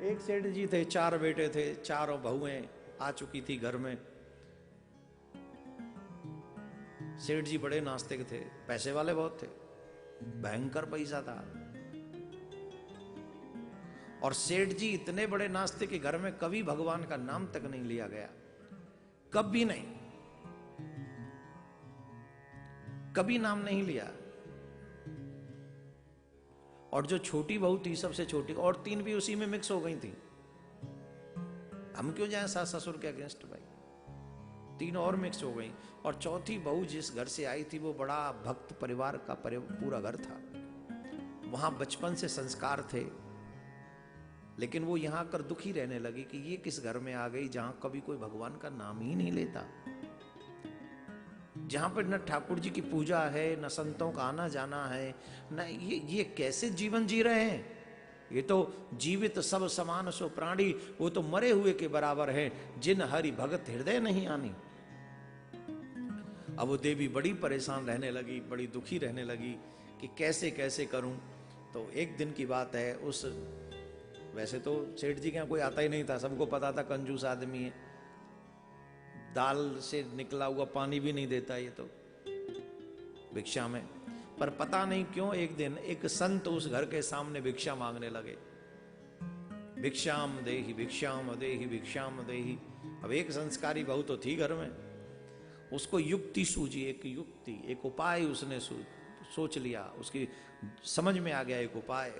एक सेठ जी थे, 4 बेटे थे, 4 बहुएं आ चुकी थी घर में। सेठ जी बड़े नास्तिक थे, पैसे वाले बहुत थे, भयंकर पैसा था। और सेठ जी इतने बड़े नास्तिक के घर में कभी भगवान का नाम तक नहीं लिया गया, कभी नहीं, कभी नाम नहीं लिया। और जो छोटी बहू थी, सबसे छोटी, और 3 भी उसी में मिक्स हो गई थी। हम क्यों जाएं सास ससुर के अगेंस्ट भाई, 3 और मिक्स हो गई। और चौथी बहू जिस घर से आई थी वो बड़ा भक्त परिवार का पूरा घर था, वहां बचपन से संस्कार थे। लेकिन वो यहां आकर दुखी रहने लगी कि ये किस घर में आ गई जहां कभी कोई भगवान का नाम ही नहीं लेता, जहां पर न ठाकुर जी की पूजा है, न संतों का आना जाना है, न ये कैसे जीवन जी रहे हैं। ये तो जीवित सब समान सो प्राणी, वो तो मरे हुए के बराबर हैं, जिन हरि भगत हृदय नहीं आनी। अब वो देवी बड़ी परेशान रहने लगी, बड़ी दुखी रहने लगी कि कैसे कैसे करूं। तो एक दिन की बात है, उस वैसे तो सेठ जी के यहाँ कोई आता ही नहीं था, सबको पता था कंजूस आदमी है, दाल से निकला हुआ पानी भी नहीं देता ये तो भिक्षा में। पर पता नहीं क्यों एक दिन एक संत उस घर के सामने भिक्षा मांगने लगे, भिक्षाम देहि भिक्षाम देहि भिक्षाम देहि। अब एक संस्कारी बहू तो थी घर में, उसको युक्ति सूझी, एक युक्ति, एक उपाय उसने सोच लिया, उसकी समझ में आ गया एक उपाय।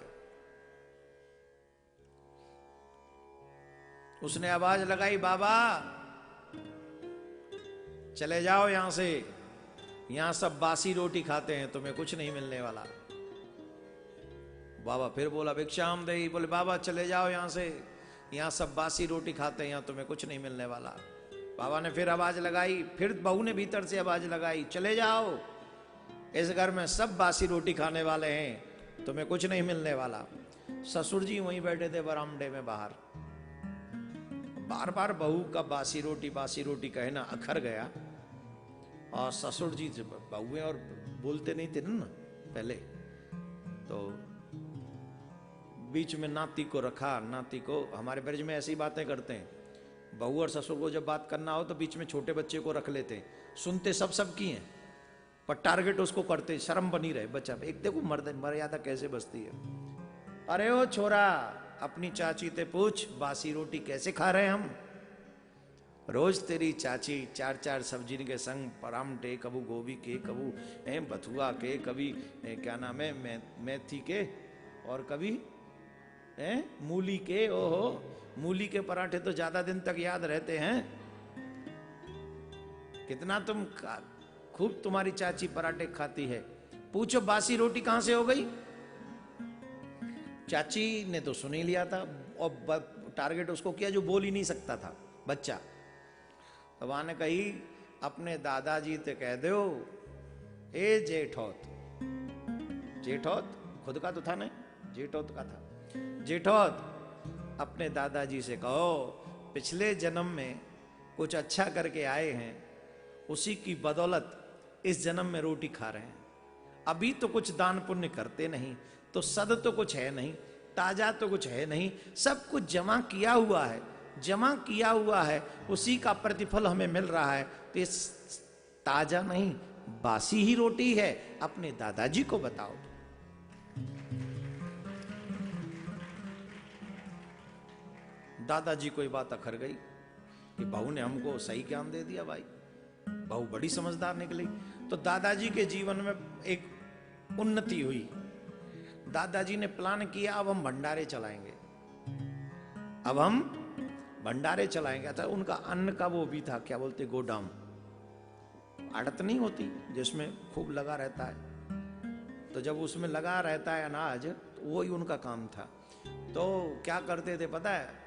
उसने आवाज लगाई, बाबा चले जाओ यहां से, यहां सब बासी रोटी खाते हैं, तुम्हें कुछ नहीं मिलने वाला। बाबा फिर बोला भिक्षाम देहि, बोले बाबा चले जाओ यहां से, यहां सब बासी रोटी खाते हैं, यहां तुम्हें कुछ नहीं मिलने वाला। बाबा ने फिर आवाज लगाई, फिर बहू ने भीतर से आवाज लगाई, चले जाओ, इस घर में सब बासी रोटी खाने वाले हैं, तुम्हें कुछ नहीं मिलने वाला। ससुर जी वहीं बैठे थे बरामदे में बाहर, बार बार बहू का बासी रोटी कहना अखर गया। और ससुर जी बहुएं और बोलते नहीं थे ना पहले, तो बीच में नाती को रखा। नाती को, हमारे ब्रज में ऐसी बातें करते हैं, बहू और ससुर को जब बात करना हो तो बीच में छोटे बच्चे को रख लेते हैं, सुनते सब की हैं पर टारगेट उसको करते, शर्म बनी रहे बच्चा। एक देखो मर्यादा कैसे बसती है। अरे ओ छोरा, अपनी चाची ते पूछ बासी रोटी कैसे खा रहे हैं हम। रोज तेरी चाची 4 सब्जी के संग परामठे, कबू गोभी के, कबू बथुआ के, कभी क्या नाम है मेथी के, और कभी मूली के। ओहो, मूली के पराठे तो ज्यादा दिन तक याद रहते हैं। कितना खूब तुम्हारी चाची पराठे खाती है। पूछो बासी रोटी कहां से हो गई। चाची ने तो सुन ही लिया था और टारगेट उसको किया जो बोल ही नहीं सकता था, बच्चा। तो वहां ने कही, अपने दादाजी ते कह दो, ए जेठौत, जेठौत खुद का तो था नहीं, जेठौत का था, जेठौत अपने दादाजी से कहो पिछले जन्म में कुछ अच्छा करके आए हैं, उसी की बदौलत इस जन्म में रोटी खा रहे हैं। अभी तो कुछ दान पुण्य करते नहीं, तो सद तो कुछ है नहीं, ताजा तो कुछ है नहीं, सब कुछ जमा किया हुआ है, जमा किया हुआ है, उसी का प्रतिफल हमें मिल रहा है। तो इस ताजा नहीं बासी ही रोटी है, अपने दादाजी को बताओ। दादाजी को ये बात अखर गई कि बहू ने हमको सही ज्ञान दे दिया भाई, बहू बड़ी समझदार निकली। तो दादाजी के जीवन में एक उन्नति हुई। दादाजी ने प्लान किया, अब हम भंडारे चलाएंगे, अब हम भंडारे चलाएंगे। अच्छा, उनका अन्न का वो भी था, क्या बोलते, गोदाम, आड़त नहीं होती जिसमें खूब लगा रहता है, तो जब उसमें लगा रहता है अनाज, तो वही उनका काम था। तो क्या करते थे पता है,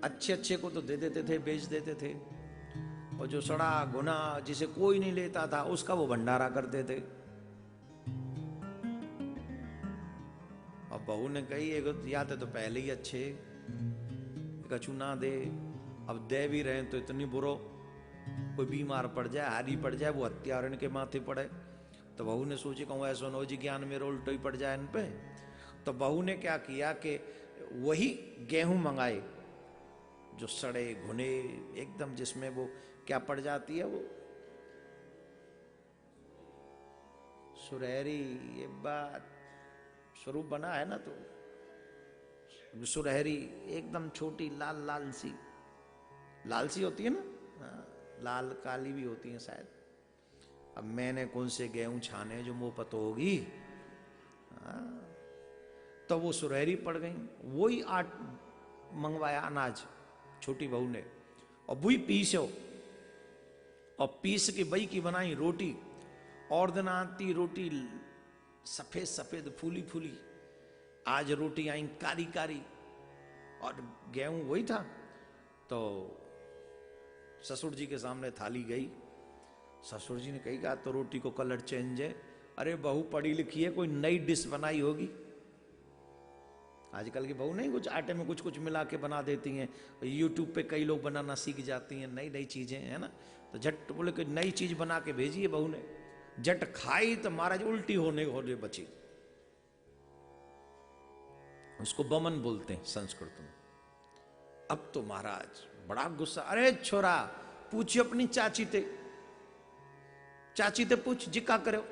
अच्छे अच्छे को तो दे देते थे, बेच देते थे, और जो सड़ा गुना जिसे कोई नहीं लेता था उसका वो भंडारा करते थे। अब बहू ने कही, एक या तो पहले ही अच्छे कछु ना दे, अब दे भी रहे तो इतनी बुरो, कोई बीमार पड़ जाए, हारी पड़ जाए, वो हत्यारण के माथे पड़े। तो बहू ने सोची, कहूँ ऐसा नो जी ज्ञान मेरा उल्टो ही पड़ जाए इन पे। तो बहू ने क्या किया कि वही गेहूं मंगाए जो सड़े घुने एकदम, जिसमें वो क्या पड़ जाती है, वो सुरहरी, ये बात स्वरूप बना है ना, तो सुरहरी एकदम छोटी लाल लाल सी होती है ना, हाँ, लाल काली भी होती है शायद। अब मैंने कौन से गेहूं छाने जो मुंह पतो होगी, तो वो सुरहरी पड़ गई। वही आट मंगवाया अनाज छोटी बहू ने, और वही पीसो, और पीस के बई की बनाई रोटी, और दिन आती रोटी सफेद सफेद फूली फूली, आज रोटी आई कारी कारी, और गेहूं वही था। तो ससुर जी के सामने थाली गई, ससुर जी ने कही कि तो रोटी को कलर चेंज है। अरे बहू पढ़ी लिखी है, कोई नई डिश बनाई होगी। आजकल की बहू नहीं कुछ आटे में कुछ कुछ मिला के बना देती हैं, यूट्यूब पे कई लोग बनाना सीख जाती हैं, नई नई चीजें, है ना। तो झट बोले कि नई चीज बना के भेजी है बहू ने, झट खाई तो महाराज उल्टी होने बची। उसको बमन बोलते हैं संस्कृत में। अब तो महाराज बड़ा गुस्सा, अरे छोरा पूछी अपनी चाची ते पूछ जी का करो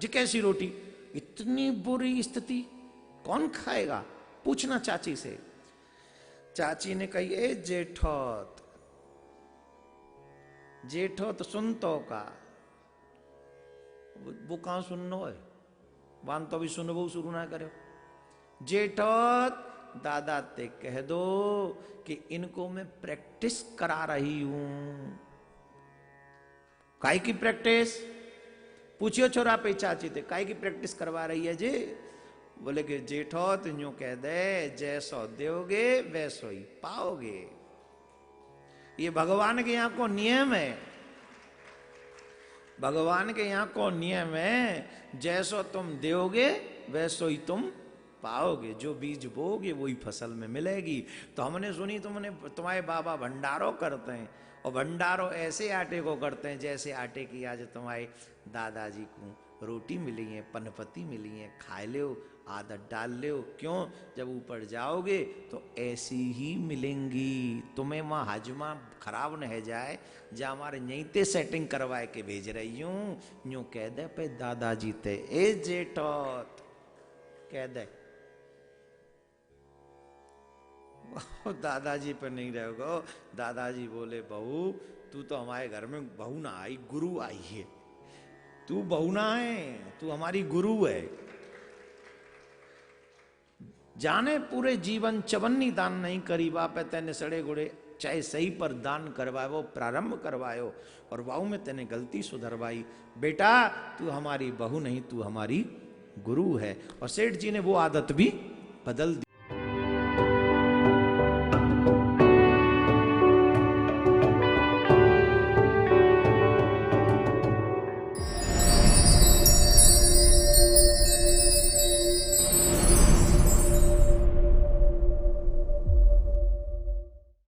जी, कैसी रोटी, इतनी बुरी स्थिति कौन खाएगा, पूछना चाची से। चाची ने कही, ए जेठोत सुन तो का, वो कहां सुननो है, वान तो भी सुनबो शुरू ना करो। जेठोत दादा ते कह दो कि इनको मैं प्रैक्टिस करा रही हूं। काय की प्रैक्टिस, पूछियो छोरा पे चाची थे, काय की प्रैक्टिस करवा रही है जी। बोले कि जेठो तो यूं कह दे, जैसो दोगे वैसो ही पाओगे। ये भगवान के यहां को नियम है, भगवान के यहां को नियम है, जैसो तुम दोगे वैसो ही तुम पाओगे, जो बीज बोगे वही फसल में मिलेगी। तो हमने सुनी तुम्हारे बाबा भंडारो करते हैं, और भंडारो ऐसे आटे को करते हैं जैसे आटे की आज तुम्हारे दादाजी को रोटी मिली है, पनपति मिली है, खाए लो, आदत डाल लो। क्यों, जब ऊपर जाओगे तो ऐसी ही मिलेंगी। तुम्हें वहां हजमा खराब न है जाए, जा हमारे यहीं ते सेटिंग करवाए के भेज रही हूं, यूं कह दे पे दादाजी ते, ए जेठौत कह दे। दादाजी पर नहीं रहोगे। दादाजी बोले, बहू तू तो हमारे घर में बहू ना आई, गुरु आई है, तू बहू ना है, तू हमारी गुरु है। जाने पूरे जीवन चवन्नी दान नहीं करी, बाप तेने सड़े गुड़े चाहे सही पर दान करवाओ, प्रारंभ करवायो, और वाऊ में तेने गलती सुधरवाई। बेटा तू हमारी बहू नहीं, तू हमारी गुरु है। और सेठ जी ने वो आदत भी बदल दी।